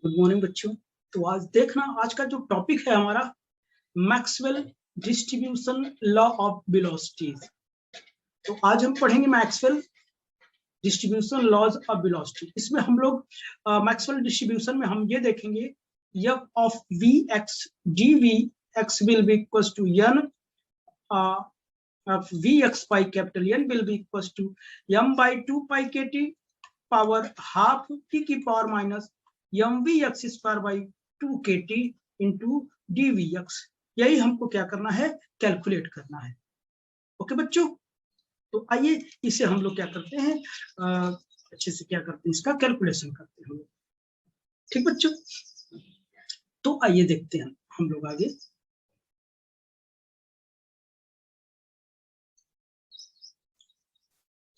Good morning बच्चों। तो आज देखना, आज का जो टॉपिक है हमारा Maxwell distribution law of velocities. तो आज हम पढ़ेंगे Maxwell distribution laws of velocity. इसमें हम लोग मैक्सवेल डिस्ट्रीब्यूशन में हम ये देखेंगे F of V X D V X will be equal to N of Vx by capital N will be equals to m by 2 pi kt power half t की power minus mvx square by 2 kt into dvx। यही हमको क्या करना है, calculate करना है। Okay बच्चों, तो आइए इसे हम लोग क्या करते हैं, अच्छे से क्या करते हैं, इसका कैलकुलेशन करते हैं हम लोग। ठीक बच्चों, तो आइए देखते हैं हम लोग आगे।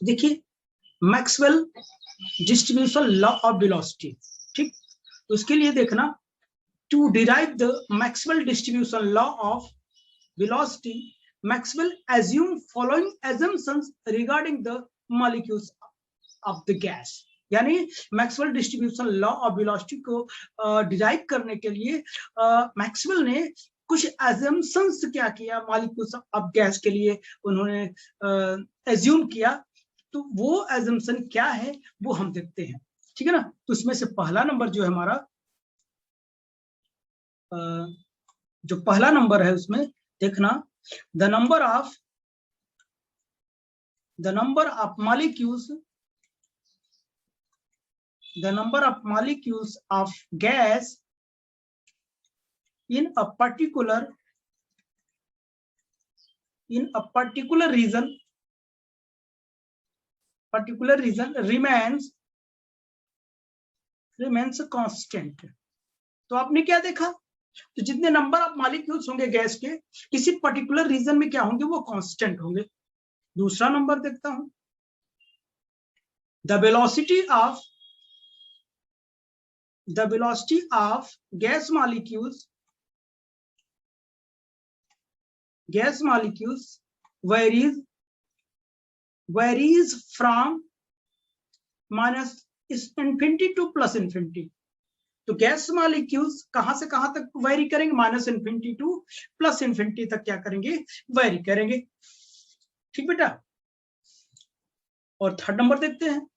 देखिए Maxwell distribution law of velocity. ठीक, तो उसके लिए देखना, to derive the Maxwell distribution law of velocity Maxwell assume following assumptions regarding the molecules of the gas. यानी Maxwell distribution law of velocity को डिराइव करने के लिए मैक्सवेल ने कुछ assumptions क्या किया, मॉलिक्यूल्स ऑफ गैस के लिए उन्होंने एज्यूम किया। तो वो assumption क्या है वो हम देखते हैं, ठीक है ना। तो उसमें से पहला नंबर जो है हमारा, जो पहला नंबर है उसमें देखना, the number of molecules of gas in a particular region remains constant। तो आपने क्या देखा, तो जितने नंबर ऑफ मॉलिक्यूल्स होंगे गैस के किसी पर्टिकुलर रीजन में क्या होंगे, वो कांस्टेंट होंगे। दूसरा नंबर देखता हूं, the velocity of gas molecules varies from minus infinity to plus infinity। तो गैस मॉलिक्यूल्स कहां से कहां तक वेरी करेंगे, minus infinity to plus infinity तक क्या करेंगे, वेरी करेंगे। ठीक बेटा, और थर्ड नंबर देखते हैं,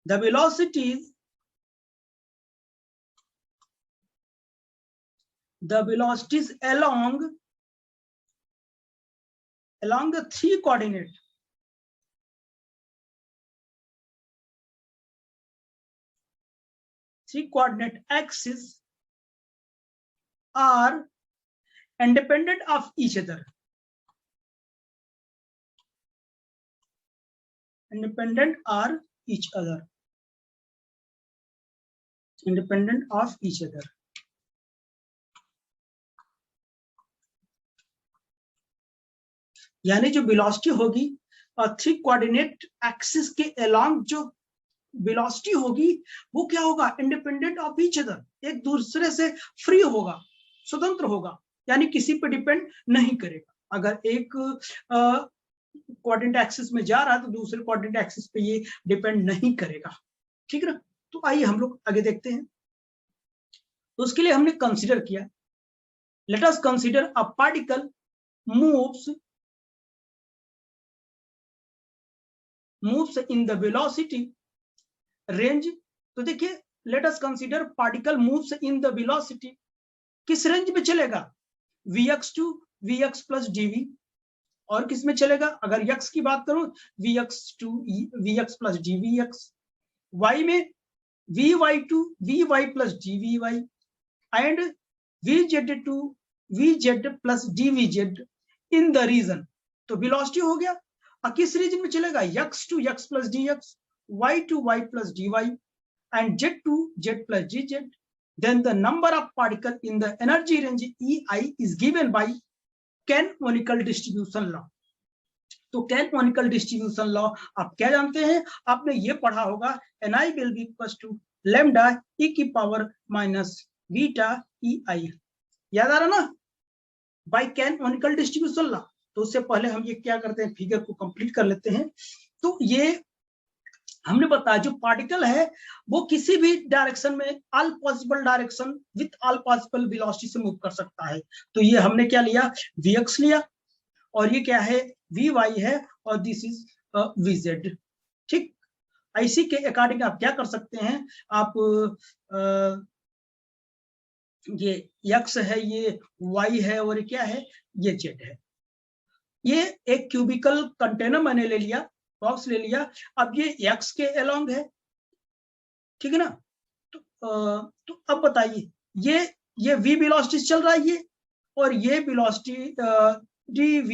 the velocities along the three coordinate axis are independent of each other। independent of each other। यानी जो वेलोसिटी होगी थ्री कोऑर्डिनेट एक्सिस के अलोंग जो वेलोसिटी होगी वो क्या होगा, इंडिपेंडेंट ऑफ ईच अदर, एक दूसरे से फ्री होगा, स्वतंत्र होगा, यानी किसी पे डिपेंड नहीं करेगा। अगर एक कोऑर्डिनेट एक्सिस में जा रहा है तो दूसरे कोऑर्डिनेट एक्सिस पे ये डिपेंड नहीं करेगा। ठीक है ना। तो आइए हम लोग आगे देखते हैं। तो उसके लिए हमने कंसीडर किया, let us consider a particle moves in the velocity range। तो देखिए, let us consider particle moves in the velocity, किस रेंज में चलेगा, vx to vx plus dv। और किस में चलेगा, अगर x की बात करूं vx to vx plus dvx, y में vy to vy plus dvy and vz to vz plus dvz in the region। तो वेलोसिटी हो गया, किस रीजन में चलेगा, x to x plus dx, y to y plus dy and z to z plus dz। then the number of particle in the energy range ei is given by canonical distribution law। तो canonical distribution law आप क्या जानते हैं, आपने ये पढ़ा होगा, ni will be equals to lambda e की पावर माइनस बीटा ei। याद आ रहा ना, बाय कैनोनिकल डिस्ट्रीब्यूशन लॉ। तो उससे पहले हम ये क्या करते हैं, फिगर को कंप्लीट कर लेते हैं। तो ये हमने बताया जो पार्टिकल है वो किसी भी डायरेक्शन में all possible direction with all possible velocity से मूव कर सकता है। तो ये हमने क्या लिया, vx लिया, और ये क्या है, vy है, और दिस इज vz। ठीक, इसी के अकॉर्डिंग आप क्या कर सकते हैं, आप ये x है, ये y है, और क्या है, ये z है। ये एक क्यूबिकल कंटेनर मैंने ले लिया, बॉक्स ले लिया। अब ये x के अलोंग है, ठीक है ना। तो अब बताइए, ये v वेलोसिटी चल रहा है ये, और ये velocity dv,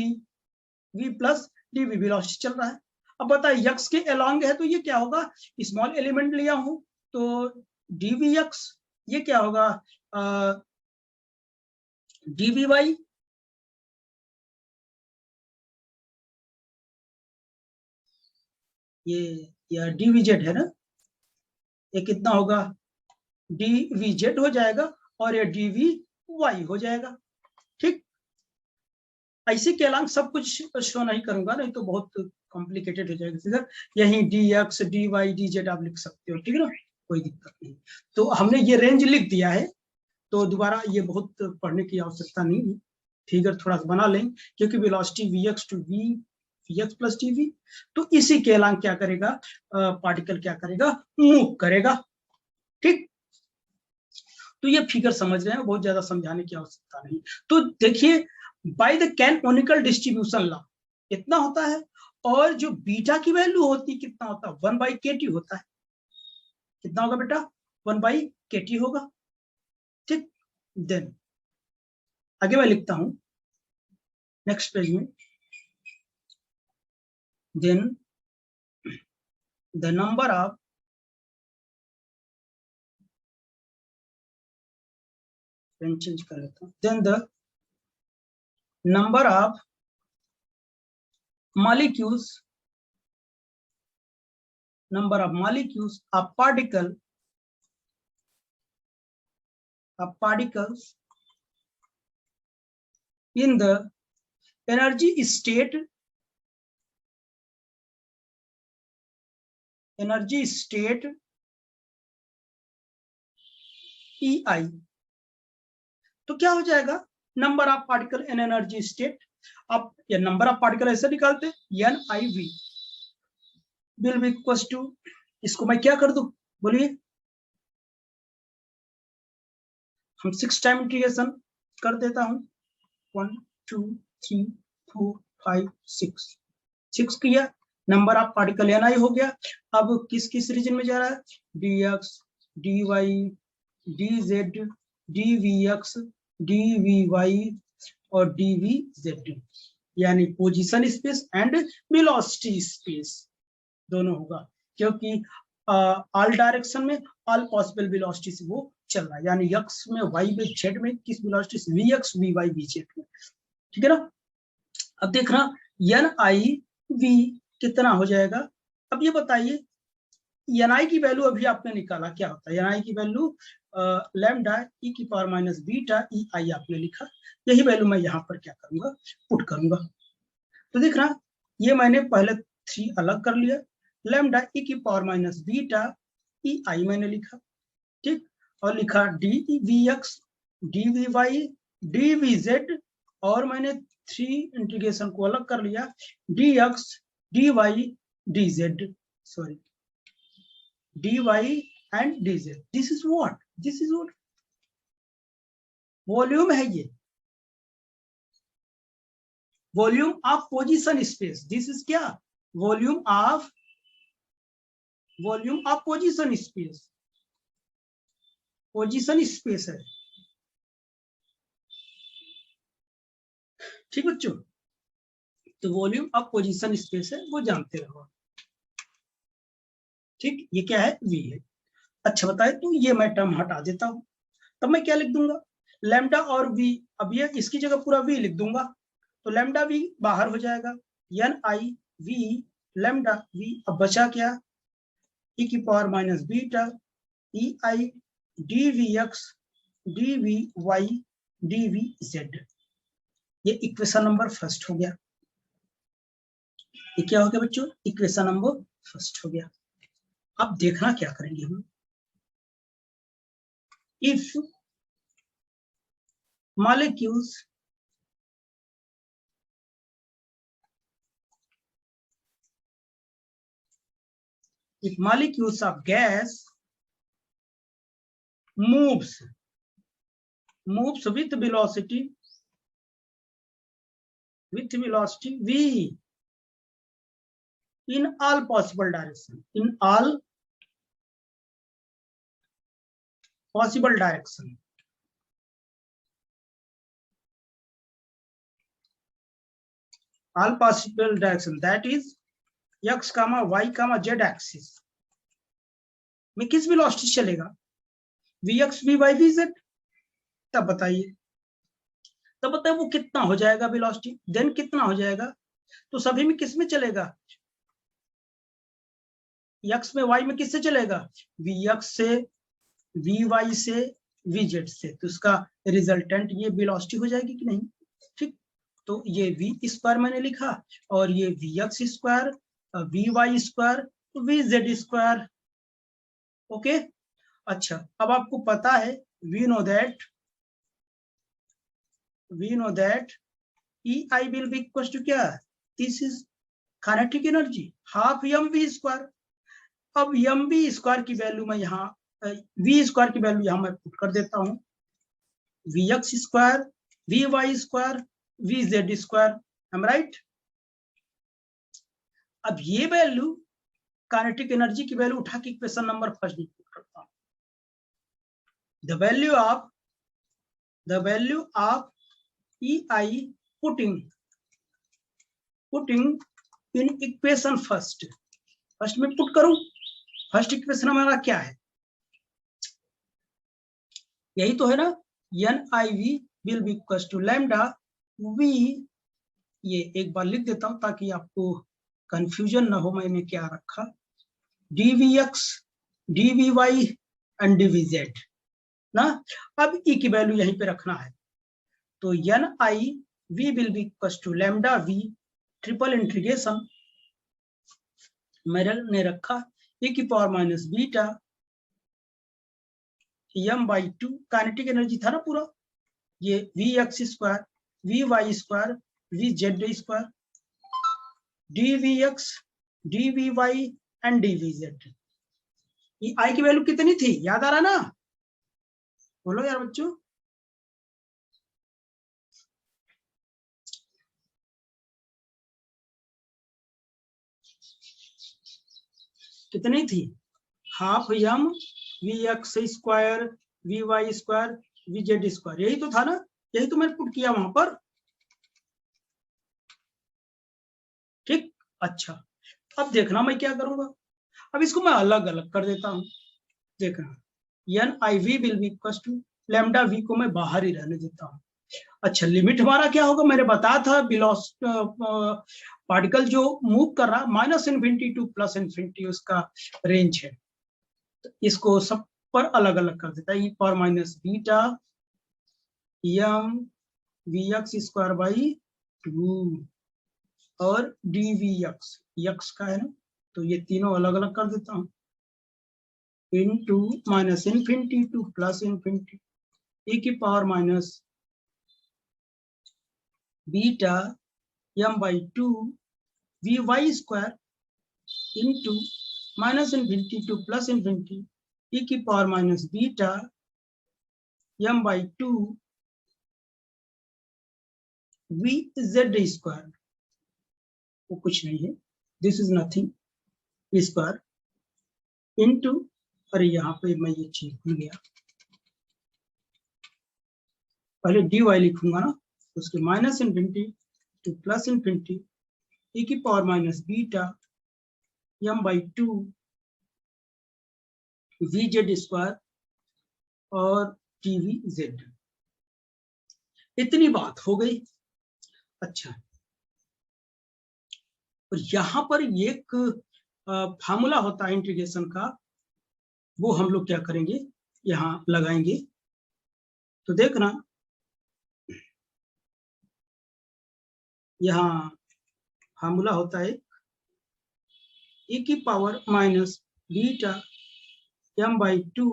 v plus dv velocity चल रहा है। अब बताइए x के अलोंग है तो ये क्या होगा, स्मॉल एलिमेंट लिया हूं तो dvx, ये क्या होगा dvy, ये dvz है ना, ये कितना होगा, dvz हो जाएगा, और ये dvy हो जाएगा। ठीक, ऐसे के अलावा सब कुछ शो नहीं करूंगा, नहीं तो बहुत कॉम्प्लिकेटेड हो जाएगा फिगर। यही dx dy dz आप लिख सकते हो, ठीक है ना, कोई दिक्कत नहीं। तो हमने ये रेंज लिख दिया है, तो दोबारा ये बहुत पढ़ने की आवश्यकता नहीं है, फिगर थोड़ा सा बना लें, क्योंकि velocity vx to vx plus dv, तो इसी के अलावा क्या करेगा, पार्टिकल क्या करेगा, मूव करेगा। ठीक, तो ये फिगर समझ रहे हैं, बहुत ज्यादा समझाने की आवश्यकता नहीं। तो देखिए, by the canonical distribution law इतना होता है, और जो बीटा की वैल्यू होती है कितना होता है, 1/kt होता है। कितना होगा बेटा, 1/kt होगा। ठीक, देन आगे मैं लिखता हूं नेक्स्ट पेज में, then the number of change कर लेता हूं, then the number of molecules of particles in the energy state EI, तो क्या हो जाएगा, number of particle in energy state. अब ये नंबर ऑफ पार्टिकल ऐसे निकालते हैं, NIV will be equal to, इसको मैं क्या कर दूं, बोलिए, हम 6 टाइम इंटीग्रेशन कर देता हूं, 1 2 3 4 5 6 किया, नंबर ऑफ पार्टिकल NI हो गया। अब किस किस रीजन में जा रहा है, dx dy dz dvx dvy और dvz, यानी position space and velocity space दोनों होगा, क्योंकि ऑल डायरेक्शन में ऑल पॉसिबल वेलोसिटी से वो चल रहा है, यानी x में, y में, z में किस वेलोसिटी से, vx vy vz में। ठीक है ना। अब देखना NIV कितना हो जाएगा। अब ये बताइए, NI की वैल्यू अभी आपने निकाला, क्या होता है NI की वैल्यू, लैम्डा e की पावर माइनस बीटा EI आपने लिखा, यही वैल्यू मैं यहाँ पर क्या करूंगा, पुट करूंगा। तो देख रहा, ये मैंने पहले 3 अलग कर लिया, लैम्डा e की पावर माइनस बीटा EI मैंने लिखा, ठीक, और लिखा dvx dvy dvz, और मैंने 3 इंटीग्रेशन को अलग कर लिया, dx dy dz, sorry dy and dz। This is what volume है, ये volume of position space, this is क्या, वॉल्यूम ऑफ पोजीशन स्पेस है। ठीक बच्चों, तो वॉल्यूम ऑफ पोजीशन स्पेस है, वो जानते रहो। ठीक, ये क्या है, v है। अच्छा बताए, तो ये मैं टर्म हटा देता हूं, तब मैं क्या लिख दूंगा, लैम्डा और v, अब ये इसकी जगह पूरा v लिख दूंगा, तो लैम्डा v बाहर हो जाएगा, NIV लैम्डा v, अब बचा क्या, e की power minus beta EI dvx dvy dvz, ये इक्वेशन नंबर फर्स्ट हो गया। ये क्या हो गया बच्चों, इक्वेशन नंबर फर्स्ट हो गया। अब देखना क्या करेंगे हम, if molecules of gas moves with velocity v in all possible direction, all possible direction, that is x, y, z axis में किस वेलोसिटी चलेगा, vx, vy, vz। तब बताइए वो कितना हो जाएगा वेलोसिटी, देन कितना हो जाएगा, तो सभी में किस में चलेगा, x में, y में किससे चलेगा, vx से, vy से, vz से, तो इसका रिजल्टेंट ये वेलोसिटी हो जाएगी कि नहीं। ठीक, तो ये v स्क्वायर मैंने लिखा और ये vx square, vy square, vz square. Okay, अच्छा, अब आपको पता है, we know that EI will be equals to क्या, this is kinetic energy half mv square. अब mv स्क्वायर की वैल्यू मैं यहाँ, v स्क्वायर की वैल्यू यहाँ मैं पुट कर देता हूँ, vx square, vy square, vz square, M right. अब ये वैल्यू काइनेटिक एनर्जी की वैल्यू उठा के इक्वेशन नंबर फर्स्ट में पुट करता हूँ, the value of EI putting in equation first में पुट करूं। फर्स्ट इक्वेशन हमारा क्या है, यही तो है ना, NIV will be equals to lambda v, ये एक बार लिख देता हूं ताकि आपको कंफ्यूजन ना हो मैंने क्या रखा, dvx, dvy एंड dvz ना। अब e की वैल्यू यहीं पे रखना है, तो NIV will be equals to lambda v triple integration मैंने रखा e की power minus beta m/2, kinetic energy था ना पूरा, ये vx square, vy square, vz square, dvx, dvy and dvz। ये i की वैल्यू कितनी थी, याद आ रहा ना, बोलो यार बच्चों, कितनी थी, half m vx square, vy square, vz square, यही तो था ना, यही तो मैंने पुट किया वहां पर। ठीक, अच्छा, अब देखना मैं क्या करूंगा, अब इसको मैं अलग अलग कर देता हूं, देखना NIV will be equals to lambda v को मैं बाहर ही रहने देता हूं। अच्छा, लिमिट हमारा क्या होगा, मैंने बताया था पार्टिकल जो मूव कर रहा -∞ टू +∞ उसका रेंज है, तो इसको सब पर अलग अलग कर देता है, e power minus beta m vx square by 2 और dvx, x का है ना, तो ये तीनों अलग अलग कर देता हूँ, इनटू -∞ टू +∞ e की power minus beta m/2 vy square into -∞ to +∞ e की power minus beta m/2 vz square, वो कुछ नहीं है, this is nothing square into, अरे यहाँ पे मैं ये चीज भूल गया, पहले dy लिखूंगा ना, उसके -∞ टू +∞ e की power minus beta m/2 vz square और dvz, इतनी बात हो गई। अच्छा, और यहाँ पर एक फार्मूला होता है इंटीग्रेशन का, वो हम लोग क्या करेंगे, यहाँ लगाएंगे, तो देखना यहाँ फार्मूला होता है e की power minus beta m by 2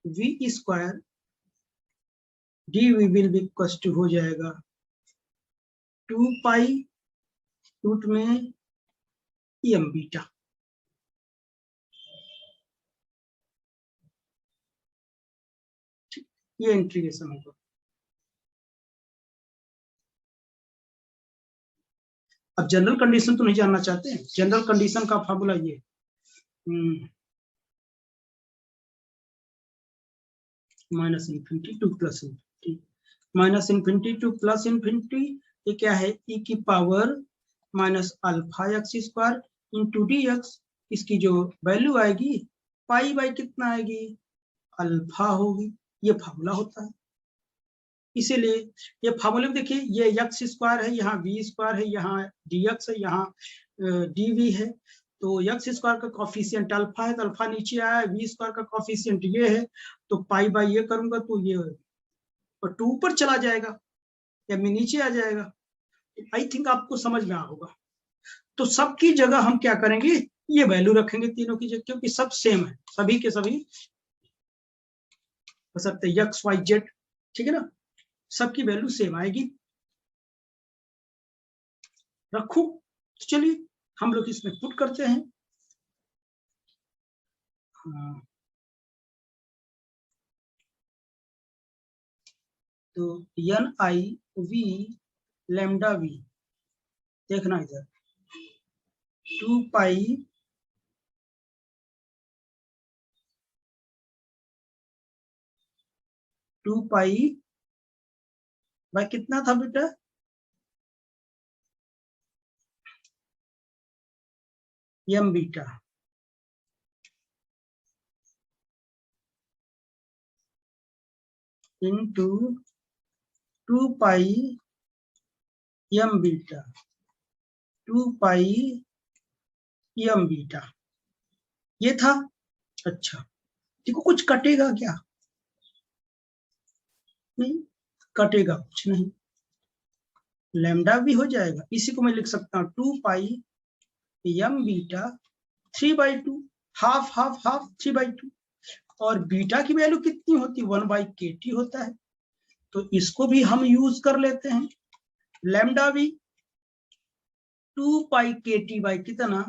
v square dv will be equal to हो जाएगा 2 पाई रूट में m बीटा। ये इंटीग्रेशन होगा। अब जनरल कंडीशन तो नहीं जानना चाहते हैं, जनरल कंडीशन का फार्मूला ये minus infinity to plus infinity, minus infinity to plus infinity, ये क्या है e की power minus alpha X square into D X. इसकी जो वैल्यू आएगी पाई बाई कितना आएगी, अल्फा होगी। ये फार्मूला होता है। इसीलिए ये फार्मूले में देखिए, ये एक्स स्क्वायर है, यहाँ वी स्क्वायर है, यहाँ डी एक्स है, यहाँ डी वी है। तो एक्स स्क्वायर का कॉफिशिएंट अल्फा है, तो अल्फा नीचे आया है, वी स्क्वायर का कॉफिशिएंट ये है, तो पाई बाई ये करूंगा तो ये और 2 ऊपर चला जाएगा या मैं नीचे आ जाएगा। आई थिंक आपको समझ में आ होगा। तो सबकी जगह हम क्या करेंगे, ये वैल्यू रखेंगे तीनों की जगह, क्योंकि सब सेम है, सभी के सभी हो सकते हैं एक्स वाई जेड, ठीक है ना, सबकी वैल्यू सेम आएगी। रखो, तो चलिए हम लोग इसमें पुट करते हैं। हाँ, तो N I V lambda V, देखना इधर 2 पाई भाई कितना था बेटा, M beta into 2 pi M beta, 2 pi M beta, ये था। अच्छा देखो, कुछ कटेगा क्या, नहीं कटेगा कुछ नहीं, लैम्डा भी हो जाएगा। इसी को मैं लिख सकता हूँ 2 pi M beta 3/2, half half half 3/2। और बीटा की वैल्यू कितनी होती है, 1/kt होता है। तो इसको भी हम यूज कर लेते हैं। लैम्डा भी 2 पाई kt बाई कितना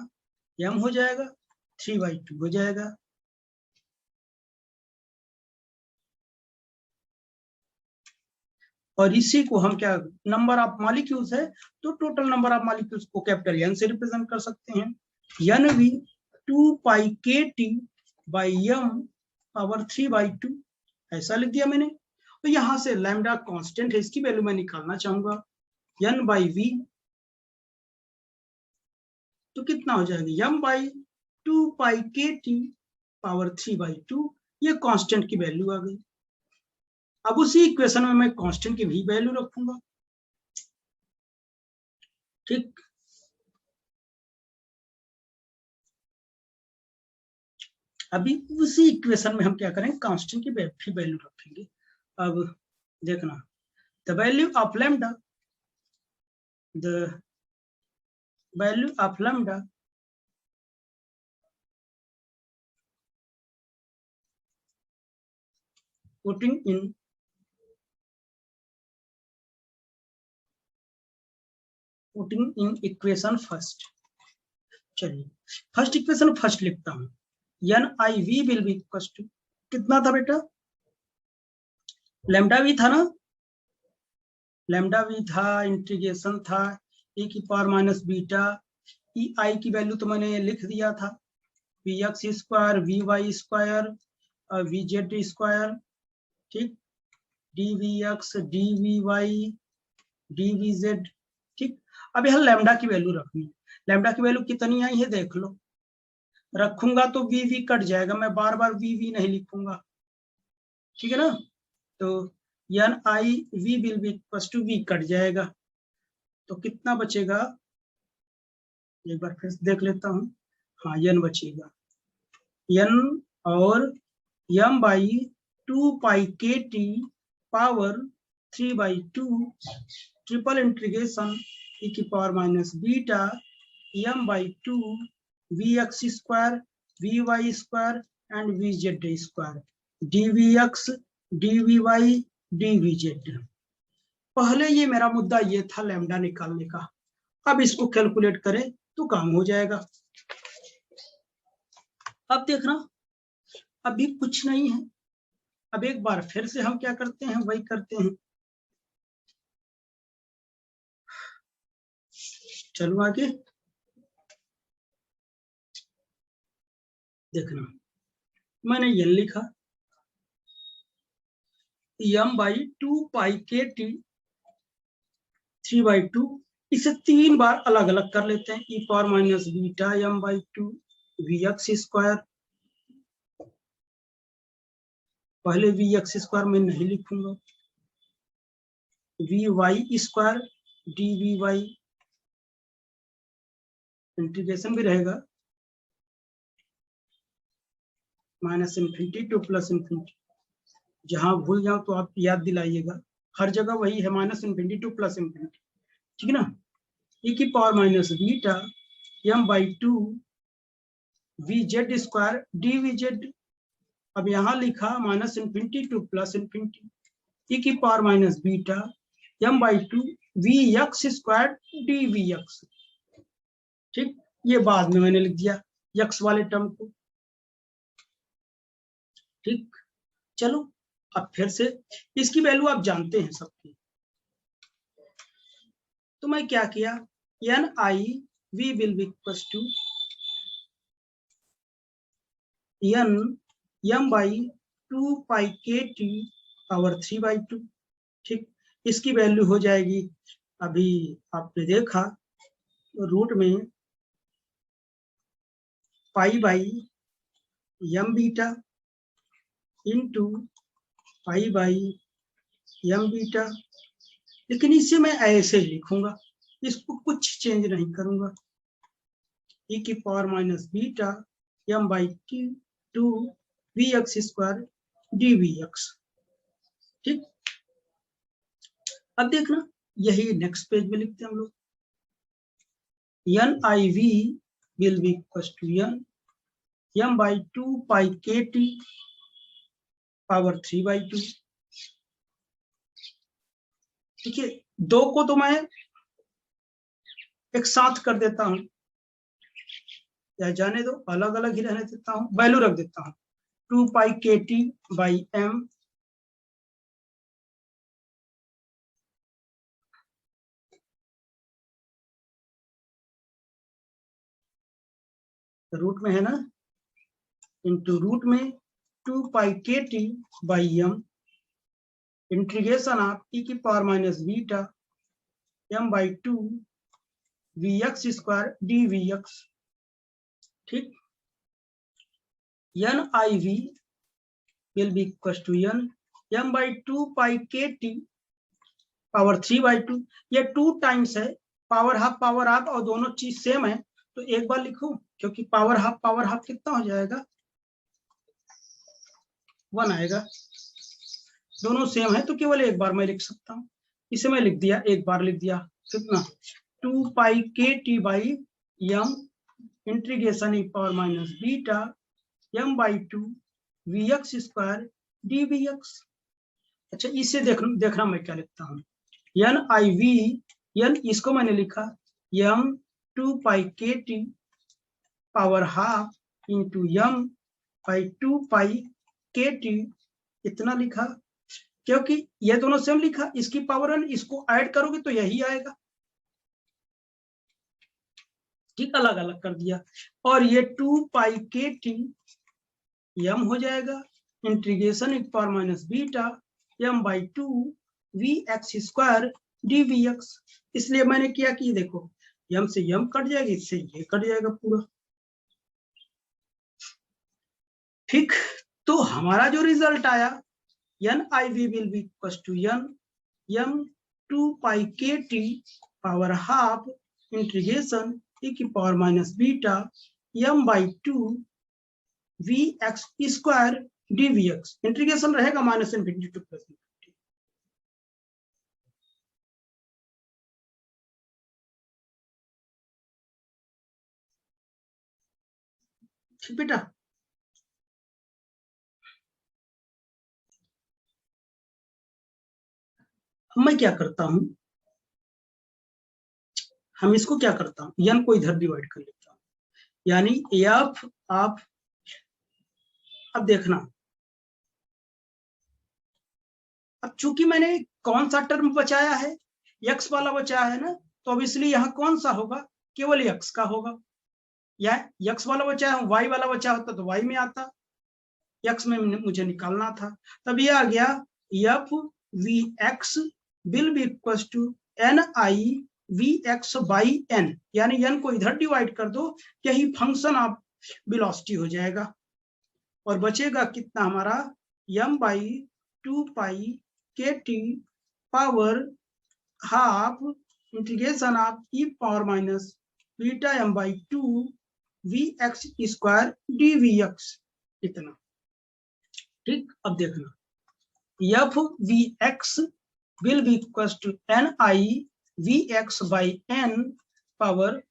m हो जाएगा, 3/2 हो जाएगा। और इसी को हम क्या, नंबर ऑफ मॉलिक्यूल्स है तो टोटल नंबर ऑफ मॉलिक्यूल्स को कैपिटल एन से रिप्रेजेंट कर सकते हैं। एन भी 2 पाई kt बाई m पावर 3/2 ऐसा लिख दिया मैंने। तो यहां से लैम्डा कांस्टेंट है, इसकी वैल्यू मैं निकालना चाहूंगा, n बाई वी, तो कितना हो जाएगा m by 2 pi kt power 3/2, ये कांस्टेंट की वैल्यू आ गई। अब उसी इक्वेशन में मैं कांस्टेंट की भी वैल्यू रखूंगा, ठीक। अभी उसी इक्वेशन में हम क्या करेंगे, कांस्टेंट की भी वैल्यू रखेंगे। अब देखना, the value of lambda, the value of lambda putting in equation first. चलिए फर्स्ट इक्वेशन फर्स्ट लिखता हूं, N I V will be equal to, कितना था बेटा, लैम्डा वी था ना, लैम्डा वी था, इंटीग्रेशन था e की power minus beta, E I की वैल्यू तो मैंने लिख दिया था, V X square V Y square V Z square, ठीक, D V X D we Y D V Z, ठीक। अब यह लैम्डा की वैल्यू रखनी है, लैम्डा की वैल्यू कितनी आई है देख लो, रखूंगा तो वी वी कट जाएगा, मैं बार बार वी वी नहीं लिखूंगा, ठीक है ना। तो N I V will be equal to V cut जाएगा, तो कितना बचेगा, एक बार फिर देख लेता हूँ, हाँ एन बचेगा, एन और m by 2 pi kt power 3/2 triple integration e की power minus beta m by 2 vx square, vy square and vz square, dvx, dvy, dvz। पहले ये मेरा मुद्दा ये था लैम्डा निकालने का, अब इसको कैलकुलेट करें तो काम हो जाएगा। अब देखना अभी कुछ नहीं है, अब एक बार फिर से हम क्या करते हैं वही करते हैं। चलो आगे देखना, मैंने ये लिखा m/2π/kt 3/2, इसे 3 बार अलग अलग कर लेते हैं। e power minus beta m/2 vx square, पहले vx स्क्वायर में नहीं लिखूंगा, vy स्क्वायर dvy, इंटीग्रेशन भी रहेगा minus infinity to plus infinity, जहां भूल जाओ तो आप याद दिलाइएगा, हर जगह वही है minus infinity to plus infinity, ठीक है ना। e की power minus beta m/2 vz square dvz, अब यहाँ लिखा minus infinity to plus infinity, e की power minus beta m/2 vx square dvx, ठीक। ये बाद में मैंने लिख दिया x वाले टर्म को, ठीक। चलो अब फिर से इसकी वैल्यू आप जानते हैं सबकी, तो मैं क्या किया, n I v will be equals to n m/2π/kt power 3/2, ठीक। इसकी वैल्यू हो जाएगी, अभी आपने देखा रूट में π/m beta into π/m beta, लेकिन इसे मैं ऐसे ही लिखूंगा, इसको कुछ चेंज नहीं करूंगा, e की power minus beta m/2 vx square dvx, ठीक। अब देखना यही नेक्स्ट पेज में लिखते हैं हम लोग, n I v will be equals to n m/2π/kt power 3/2, ठीक है। दो को तो मैं एक साथ कर देता हूं, या जाने दो अलग अलग ही रहने देता हूं, वैल्यू रख देता हूं 2π/kt/m, रूट में है ना, इंटू रूट में 2π/kt/m, इंटीग्रेशन ऑफ e की power minus beta m/2 vx square dvx, ठीक। n I v will be equals to n m/2π/kt power 3/2, ये 2 टाइम्स है, पावर हाफ और दोनों चीज सेम है, तो एक बार लिखूं, क्योंकि पावर हाफ कितना हो जाएगा 1 आएगा, दोनों सेम है तो केवल एक बार मैं लिख सकता हूं, इसे मैं लिख दिया, एक बार लिख दिया, कितना 2π/kt/m integration e power minus beta m/2 vx square dvx। अच्छा इसे देखना मैं क्या लिखता हूँ, n I v, n इसको मैंने लिखा m/2π/kt power half into m/2π/kt, इतना लिखा, क्योंकि ये दोनों सेम लिखा, इसकी पावर n, इसको ऐड करोगे तो यही आएगा, ठीक, अलग अलग कर दिया, और ये 2π/kt m हो जाएगा, integration e power minus beta m/2 vx square dvx, इसलिए मैंने किया कि देखो m से m कट जाएगा, इससे ये कट जाएगा पूरा, ठीक। तो हमारा जो रिजल्ट आया n I v will be equals to n m/2π/kt power half integration e की power minus beta m/2 vx square dvx, integration रहेगा minus infinity to plus infinity. ठीक बेटा, अब मैं क्या करता हूं, हम इसको क्या करता हूं, n को इधर डिवाइड कर लेता हूं, यानी f आप अब देखना, अब चूंकि मैंने कौन सा टर्म बचाया है, x वाला बचाया है ना, तो अब इसलिए यहाँ कौन सा होगा, केवल x का होगा, या x वाला बचाया हूं, y वाला बचा होता तो y में आता, x में मुझे निकालना था, तब ये आ गया F V X will be equal to N I V X by N, यानी n को इधर डिवाइड कर दो, यही फंक्शन ऑफ वेलोसिटी हो जाएगा, और बचेगा कितना हमारा m by 2 pi K T power half integration of E power minus beta m by 2 V X square D V X, इतना। ठीक, अब देखना F V X will be equal to N I V X by N power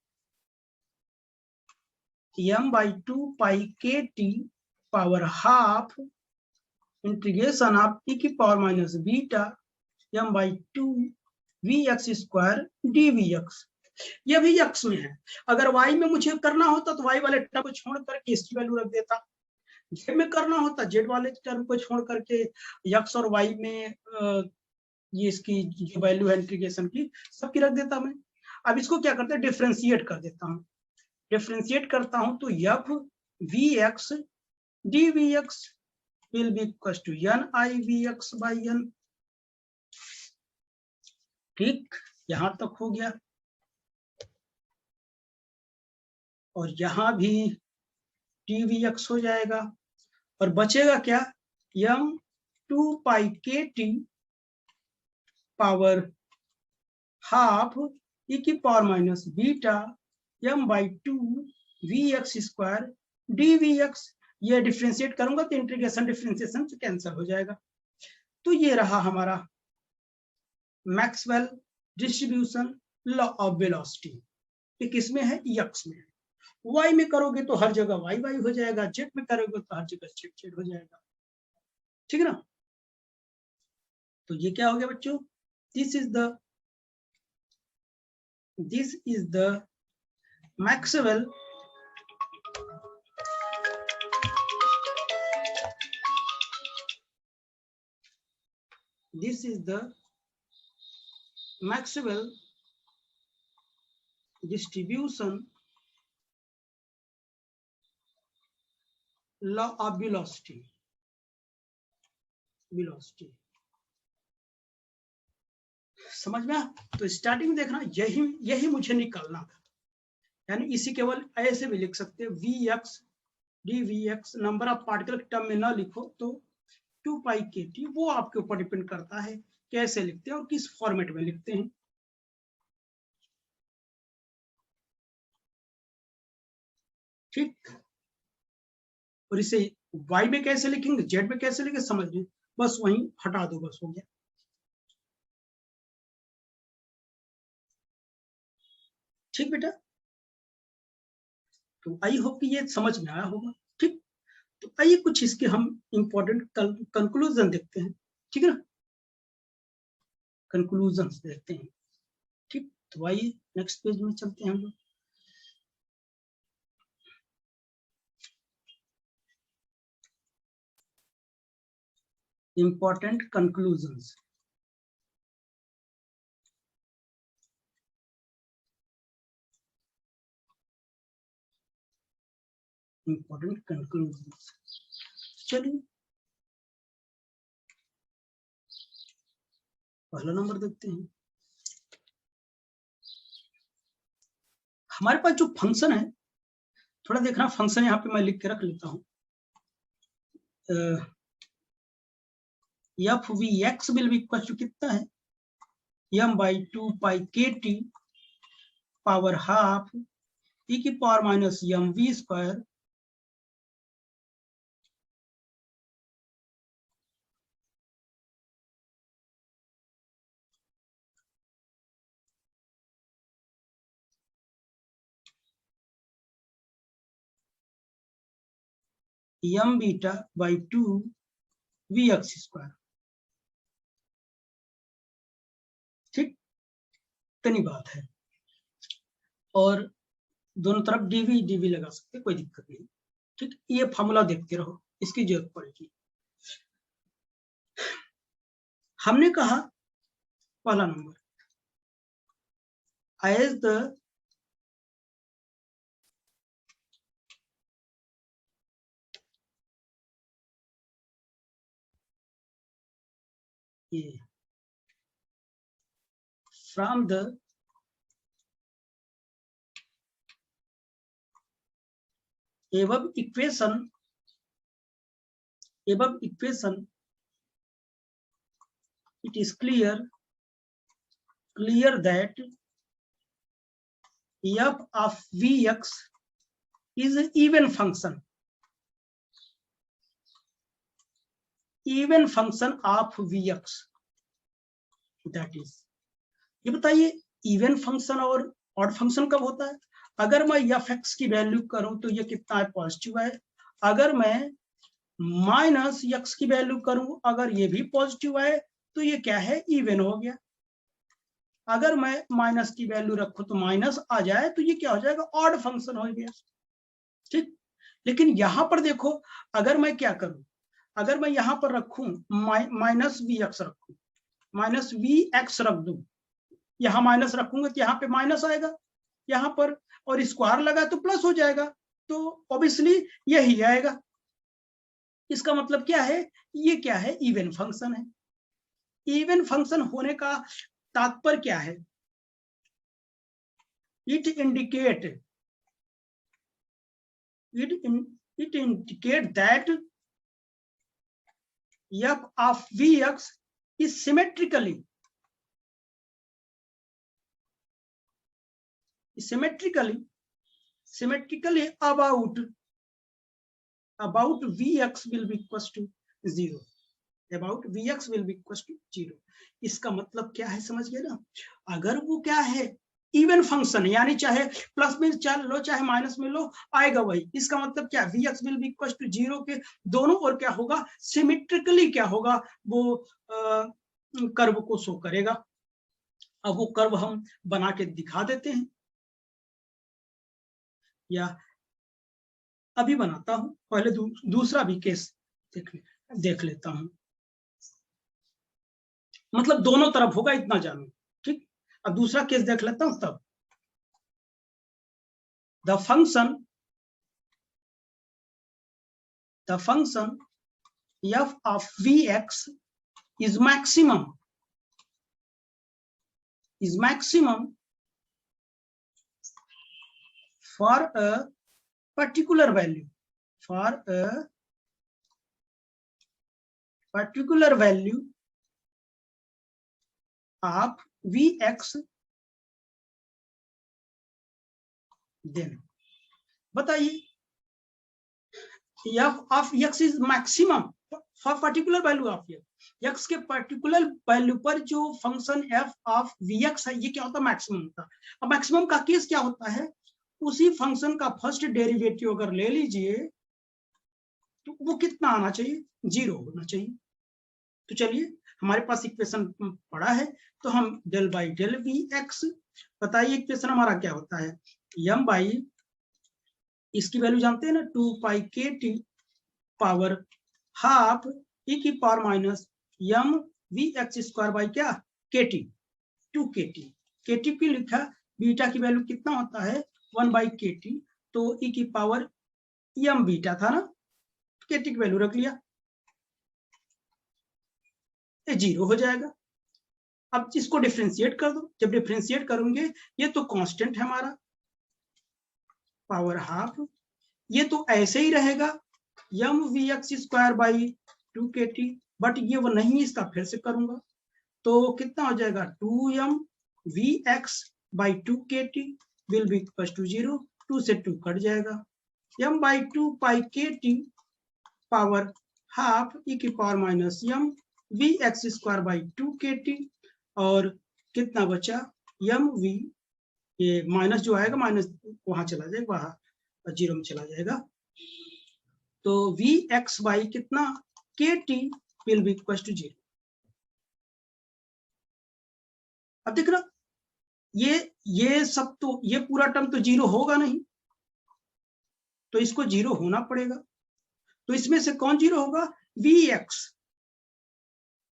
m by 2 pi K T power half integration of E की power minus beta m by 2 V X square D V X, ये भी x में है, अगर y में मुझे करना होता तो y वाले टर्म को छोड़ करके इसकी वैल्यू रख देता, z में करना होता z वाले टर्म को छोड़ करके x और y में ये इसकी जो वैल्यू है इंटीग्रेशन की सबकी रख देता मैं। अब इसको क्या करते हैं, डिफ्रेंशिएट कर देता हूँ, डिफ्रेंशिएट करता हूँ तो F V X D V X will be equal to N I V X by N. ठीक, यहां तक हो गया, और यहां भी डी वी एक्स हो जाएगा, और बचेगा क्या, m 2 pi K T power half E की power minus beta m by 2 V X square D V X, ये डिफ्रेंशिएट करूंगा तो इंटीग्रेशन डिफ्रेंशिएशन से कैंसिल हो जाएगा। तो ये रहा हमारा Maxwell distribution law of velocity, ये किसमें है, x में है, y में करोगे तो हर जगह y y हो जाएगा, z में करोगे तो हर जगह z z हो जाएगा, ठीक है ना। तो ये क्या हो गया बच्चों, this is the Maxwell distribution law of velocity, समझ में आया? तो स्टार्टिंग देखना, यही मुझे निकालना था, यानी इसी केवल ऐसे भी लिख सकते हैं, V X D V X, number of particle term में ना लिखो तो 2 पाई के टी, वो आपके ऊपर डिपेंड करता है कैसे लिखते हैं और किस फॉर्मेट में लिखते हैं। ठीक, और इसे y में कैसे लिखेंगे, z में कैसे लिखेंगे, समझ लें, बस वहीं हटा दो, बस हो गया। ठीक बेटा, तो आई होप कि ये समझ में आया होगा। ठीक, तो आइए कुछ इसके हम इंपॉर्टेंट कंक्लूजन देखते हैं, ठीक है ना, कंक्लूजन देखते हैं। ठीक, तो आइए नेक्स्ट पेज में चलते हैं हम लोग। इंपॉर्टेंट कंक्लूजन्स, इंपॉर्टेंट कंक्लूजन्स, चलिए पहला नंबर देखते हैं। हमारे पास जो फंक्शन है, थोड़ा देखना, फंक्शन यहाँ पे मैं लिख के रख लेता हूँ, F V X will be equal to कितना है, m by 2 pi K T power half E की power minus m v square m beta by 2 vx square. ठीक, इतनी बात है। और दोनों तरफ डीवी डीवी लगा सकते, कोई दिक्कत नहीं। ठीक, ये फॉर्मूला देखते रहो, इसकी जरूरत पड़ेगी। हमने कहा पहला number, as the from the above equation it is clear that f of vx is an even function of vx। that is, ये बताइए इवन फंक्शन और ऑड फंक्शन कब होता है? अगर मैं एफ एक्स की वैल्यू करूं तो ये कितना है? पॉजिटिव है। अगर मैं माइनस एक्स की वैल्यू करूं, अगर ये भी पॉजिटिव है तो ये क्या है? इवन हो गया। अगर मैं माइनस की वैल्यू रखूं तो माइनस आ जाए तो ये क्या हो जाएगा? ऑड फंक्शन हो गया। ठीक, लेकिन यहां पर देखो, अगर मैं क्या करूं, अगर मैं यहां पर रखूं माइनस वी एक्स रखूं, माइनस वी एक्स रख दूं, यहां माइनस रखूंगा तो यहाँ पे माइनस आएगा यहाँ पर, और स्क्वायर लगा तो प्लस हो जाएगा, तो ऑब्वियसली यही आएगा। इसका मतलब क्या है? ये क्या है? इवन फंक्शन है। इवन फंक्शन होने का तात्पर्य क्या है? It indicate that f of vx is symmetrically about vx will be equals to 0, about vx will be equals to 0। इसका मतलब क्या है? समझ गए ना? अगर वो क्या है? इवन फंक्शन, यानी चाहे प्लस में लो चाहे माइनस में लो, आएगा वही। इसका मतलब क्या? vx will be equals to 0 के दोनों ओर क्या होगा? सिमेट्रिकली क्या होगा? वो कर्व को शो करेगा। अब वो कर्व हम बना के दिखा देते हैं, या अभी बनाता हूं। पहले दूसरा भी केस देख लेता हूं। मतलब दोनों तरफ होगा, इतना जानो। ठीक, अब दूसरा केस देख लेता हूं। तब the function f of vx is maximum for a particular value of vx, then बताइए f of x is maximum for particular value of x के पर्टिकुलर वैल्यू पर जो फंक्शन f of vx है, ये क्या होता है? मैक्सिमम होता। अब मैक्सिमम का केस क्या होता है? उसी फंक्शन का फर्स्ट डेरिवेटिव अगर ले लीजिए तो वो कितना आना चाहिए? 0 होना चाहिए। तो चलिए, हमारे पास इक्वेशन पड़ा है, तो हम del by del V X, बताइए इक्वेशन हमारा क्या होता है? m बाई, इसकी वैल्यू जानते हैं ना, 2 pi K T power half e की power minus m V X square by क्या? K T, 2 K T. के टी की लिखा, बीटा की वैल्यू कितना होता है? 1 बाई के टी, तो e की पावर m बीटा था ना, के टी की वैल्यू रख लिया, ये 0 हो जाएगा। अब इसको डिफरेंशिएट कर दो। जब डिफरेंशिएट करोगे, ये तो कांस्टेंट है हमारा, पावर हाफ, ये तो ऐसे ही रहेगा m V X square by 2 K T, but ये वो नहीं, इसका फिर से करूंगा तो कितना हो जाएगा? 2m we X by 2 K T will be equal to 0, 2 से 2 कट जाएगा, m by 2 pi K T power half e की power minus m V X square by 2 K T, और कितना बचा? m v, ये माइनस जो आएगा minus वहां चला जाएगा, वहां 0 में चला जाएगा, तो वी एक्स बाई कितना K T will be equal to 0। अब देख रहा, ये सब तो, ये पूरा टर्म तो 0 होगा नहीं, तो इसको 0 होना पड़ेगा। तो इसमें से कौन 0 होगा? वी एक्स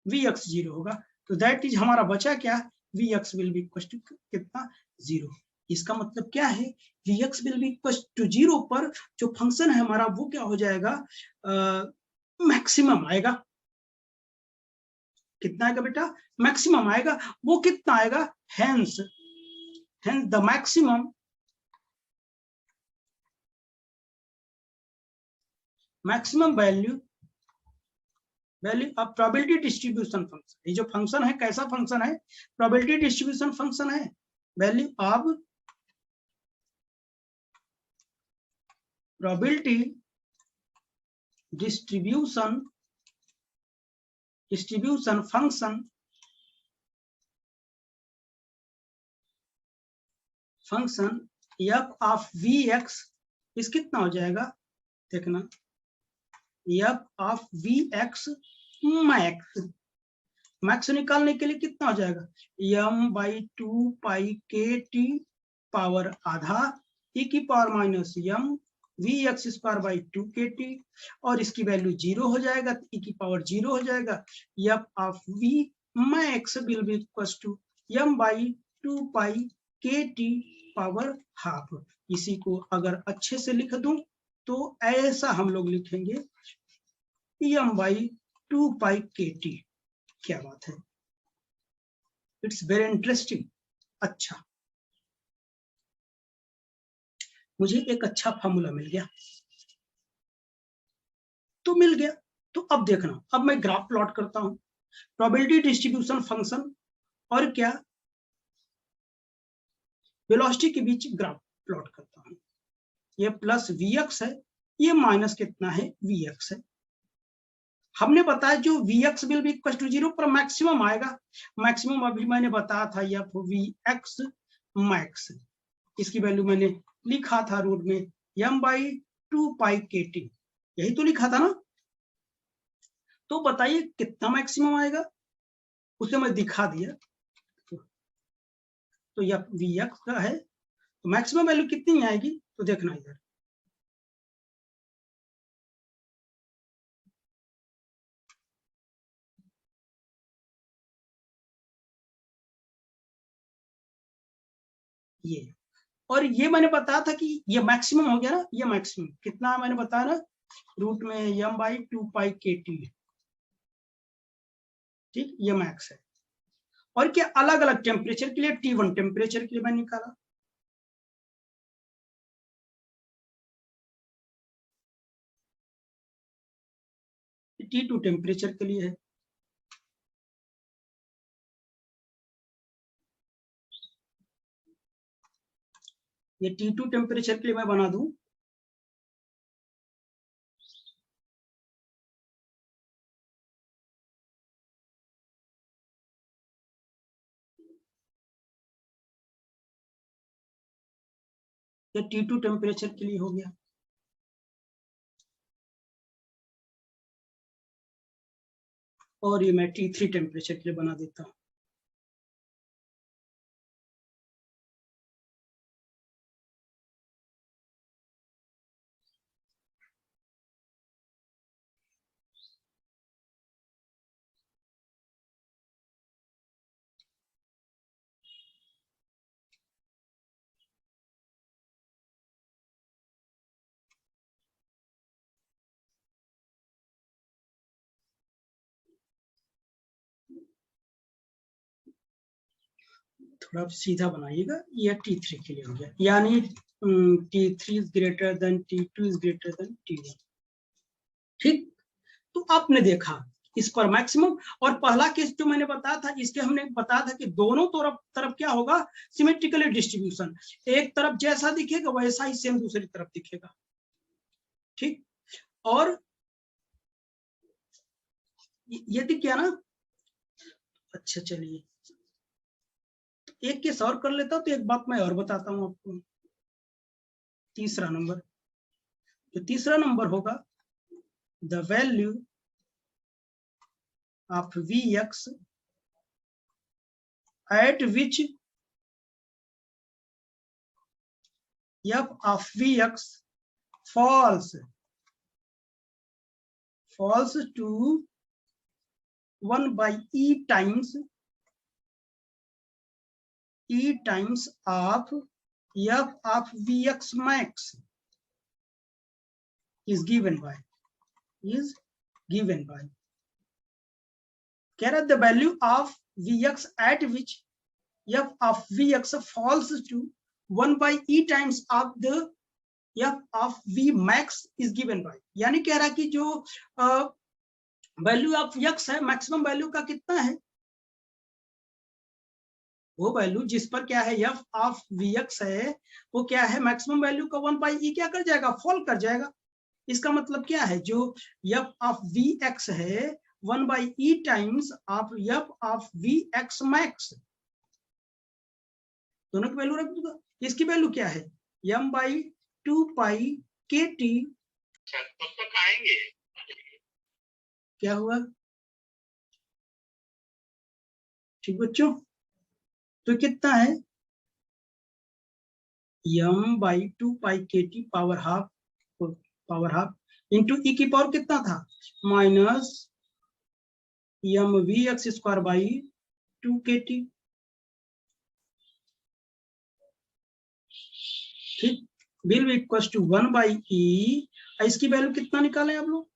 0 होगा। तो दैट इज हमारा बचा क्या? V X will be equal to कितना? 0। इसका मतलब क्या है? V X will be equal to 0 पर जो फंक्शन है हमारा वो क्या हो जाएगा? मैक्सिमम आएगा। कितना आएगा बेटा? मैक्सिमम आएगा। वो कितना आएगा? Hence the maximum value of probability distribution function. ये जो फंक्शन है कैसा फंक्शन है? प्रोबेबिलिटी डिस्ट्रीब्यूशन फंक्शन है। Value of probability distribution function F of V X is कितना हो जाएगा? देखना, F of V X max निकालने के लिए कितना हो जाएगा? m by 2 pi K T power आधा e की power minus m V X square by 2 K T, और इसकी वैल्यू 0 हो जाएगा तो e की पावर 0 हो जाएगा। F of V max will be equal to m by 2 pi K T power half. इसी को अगर अच्छे से लिख दूं तो ऐसा हम लोग लिखेंगे m by 2 pi K T. क्या बात है, इट्स वेरी इंटरेस्टिंग। अच्छा, मुझे एक अच्छा फॉर्मूला मिल गया। तो अब देखना, अब मैं ग्राफ प्लॉट करता हूं, प्रोबेबिलिटी डिस्ट्रीब्यूशन फंक्शन और क्या वेलोसिटी के बीच ग्राफ प्लॉट करता हूं। ये प्लस वी एक्स है, ये माइनस कितना है? वी एक्स है। हमने बताया जो V X will be equal to 0 पर मैक्सिमम आएगा। मैक्सिमम अभी मैंने बताया था एफ वी एक्स मैक्स, इसकी वैल्यू मैंने लिखा था रूट में m by 2 pi K T, यही तो लिखा था ना। तो बताइए कितना मैक्सिमम आएगा, उसे मैं दिखा दिया। तो यह वी एक्स का है, तो मैक्सिमम वैल्यू कितनी आएगी? तो देखना इधर, ये, और ये मैंने बताया था कि ये मैक्सिमम हो गया ना। ये मैक्सिमम कितना मैंने बताया ना, रूट में m by 2 pi K T, ठीक, ये मैक्स है। और क्या अलग अलग टेम्परेचर के लिए, T1 टेम्परेचर के लिए मैंने निकाला, T2 टेम्परेचर के लिए है। ये T2 टेम्परेचर के लिए मैं बना दूं, ये T2 टेम्परेचर के लिए हो गया। और ये मैं T3 टेम्परेचर के लिए बना देता हूं। थोड़ा सीधा बनाइएगा, ये T3 के लिए हो गया, यानी T3 is greater than T2 is greater than T1। ठीक, तो आपने देखा इस पर मैक्सिमम, और पहला केस जो मैंने बताया था, इसके हमने बताया था कि दोनों तरफ क्या होगा? सिमेट्रिकली डिस्ट्रीब्यूशन, एक तरफ जैसा दिखेगा वैसा ही सेम दूसरी तरफ दिखेगा। ठीक, और ये दिख गया ना। अच्छा चलिए, एक केस और कर लेता हूं, तो एक बात मैं और बताता हूं आपको। तीसरा नंबर, जो तीसरा नंबर होगा the value of Vx at which f of Vx falls to 1 by e times of f of Vx max is given by कह रहा the value of Vx at which f of Vx falls to 1 by e times of the f of V max is given by, यानी कह रहा कि जो value of x है maximum value का कितना है, वो वैल्यू जिस पर क्या है f ऑफ Vx है वो क्या है मैक्सिमम वैल्यू का 1 by e क्या कर जाएगा, फॉल कर जाएगा। इसका मतलब क्या है, जो f ऑफ Vx है 1 by e times of f of Vx max, दोनों की वैल्यू रख दूंगा। इसकी वैल्यू क्या है m by 2 pi kt। कब तक आएंगे, क्या हुआ, ठीक बच्चों, तो कितना है m by 2 pi kt power half into e की पावर कितना था minus m Vx square by 2 kt, ठीक, will be equal to 1 by e। इसकी वैल्यू कितना निकालें आप लोग,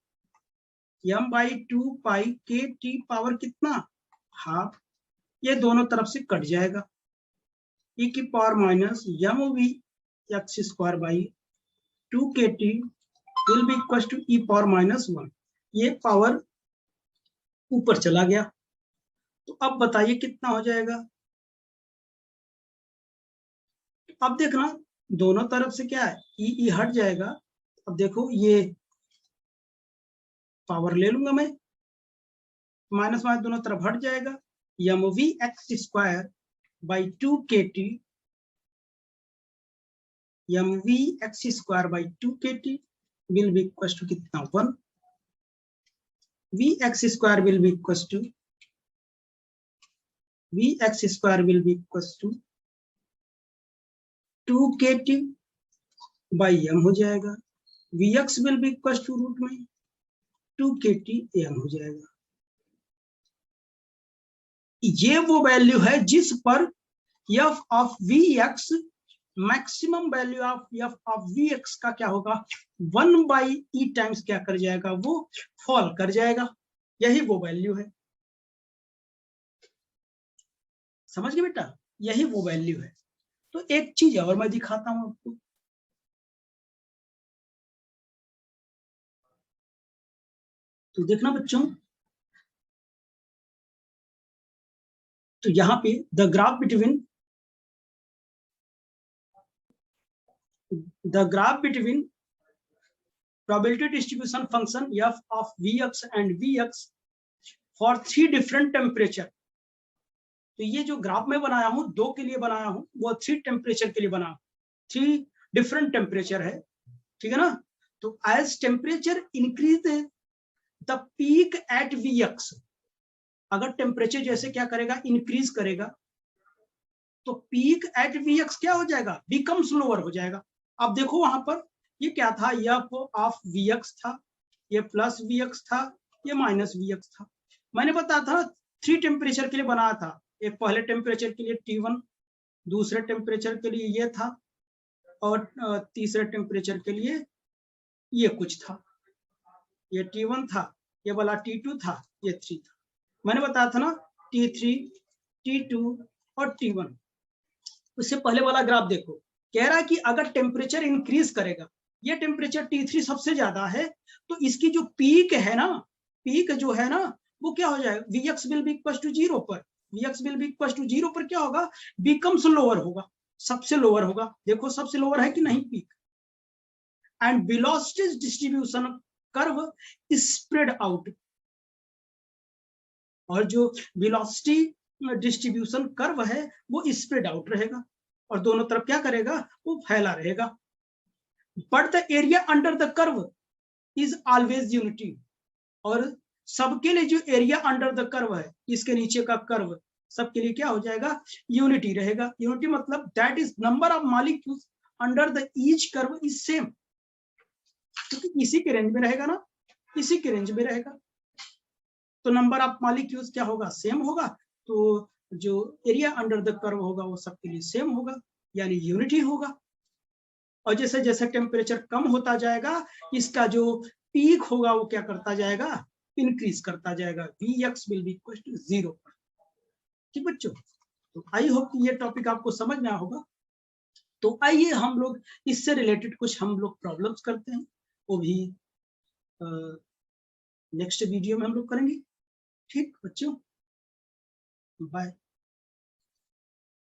m by 2 pi kt power कितना हाफ, ये दोनों तरफ से कट जाएगा, e की power minus m Vx square by 2 kt will be equal to e power minus 1, ये पावर ऊपर चला गया। तो अब बताइए कितना हो जाएगा, अब देखना दोनों तरफ से क्या है e हट जाएगा। अब देखो ये पावर ले लूंगा मैं, माइनस माइनस दोनों तरफ हट जाएगा, m Vx square by 2 kt, m Vx square by 2 kt will be equal to कितना 1, Vx square will be equal to Vx square 2 kt by m हो जाएगा, Vx will be equal to root में 2 kt m हो जाएगा। ये वो value है जिस पर f of Vx maximum value of f of Vx का क्या होगा 1 by e टाइम्स क्या कर जाएगा, वो फॉल कर जाएगा, यही वो वैल्यू है। समझ गए बेटा, यही वो वैल्यू है। तो एक चीज और मैं दिखाता हूं आपको, तो देखना बच्चों, तो यहां पे the graph between probability distribution function f of Vx and Vx for 3 different temperature। तो ये जो ग्राफ में बनाया हूं 2 के लिए बनाया हूं, वो 3 टेम्परेचर के लिए बना, 3 डिफरेंट टेम्परेचर है, ठीक है ना। तो as temperature increase the peak at Vx, अगर टेम्परेचर जैसे क्या करेगा इंक्रीज करेगा तो पीक एट Vx क्या हो जाएगा, बिकम्स लोअर हो जाएगा। अब देखो वहां पर ये क्या था, f ऑफ Vx था, ये प्लस Vx था, ये माइनस Vx था। मैंने बताया था 3 टेम्परेचर के लिए बनाया था, एक पहले टेम्परेचर के लिए T1, दूसरे टेम्परेचर के लिए ये था, और तीसरे टेम्परेचर के लिए ये कुछ था, ये T1 था, ये वाला T2 था, ये 3 था। मैंने बताया था ना T3, T2 और T1। उससे पहले वाला ग्राफ देखो, कह रहा है कि अगर टेम्परेचर इंक्रीज करेगा, ये टेम्परेचर T3 सबसे ज्यादा है, तो इसकी जो पीक है ना, पीक जो है ना वो क्या हो जाएगा, Vx will be equal to 0 पर, Vx will be equal to 0 पर क्या होगा, बिकम्स लोअर होगा, सबसे लोअर होगा। देखो सबसे लोअर है कि नहीं peak, and velocity distribution curve spread out, और जो वेलोसिटी डिस्ट्रीब्यूशन कर्व है वो स्प्रेड आउट रहेगा, और दोनों तरफ क्या करेगा, वो फैला रहेगा। But the area under the curve is always unity, और सबके लिए जो एरिया अंडर द कर्व है, इसके नीचे का कर्व, सबके लिए क्या हो जाएगा, यूनिटी रहेगा। यूनिटी मतलब that is number of molecules under the each curve is same, क्योंकि इसी के रेंज में रहेगा ना, इसी के रेंज में रहेगा, तो नंबर ऑफ मॉलिक्यूल्स क्या होगा, सेम होगा, तो जो एरिया अंडर द कर्व होगा वो सबके लिए सेम होगा, यानी यूनिटी होगा। और जैसे जैसे टेम्परेचर कम होता जाएगा, इसका जो पीक होगा वो क्या करता जाएगा, इंक्रीज करता जाएगा, Vx will be equal to 0। ठीक बच्चों, तो आई होप कि ये टॉपिक आपको समझ में आया होगा। तो आइए हम लोग इससे रिलेटेड कुछ हम लोग प्रॉब्लम्स करते हैं, वो भी नेक्स्ट वीडियो में हम लोग करेंगे। ठीक बच्चों, बाय।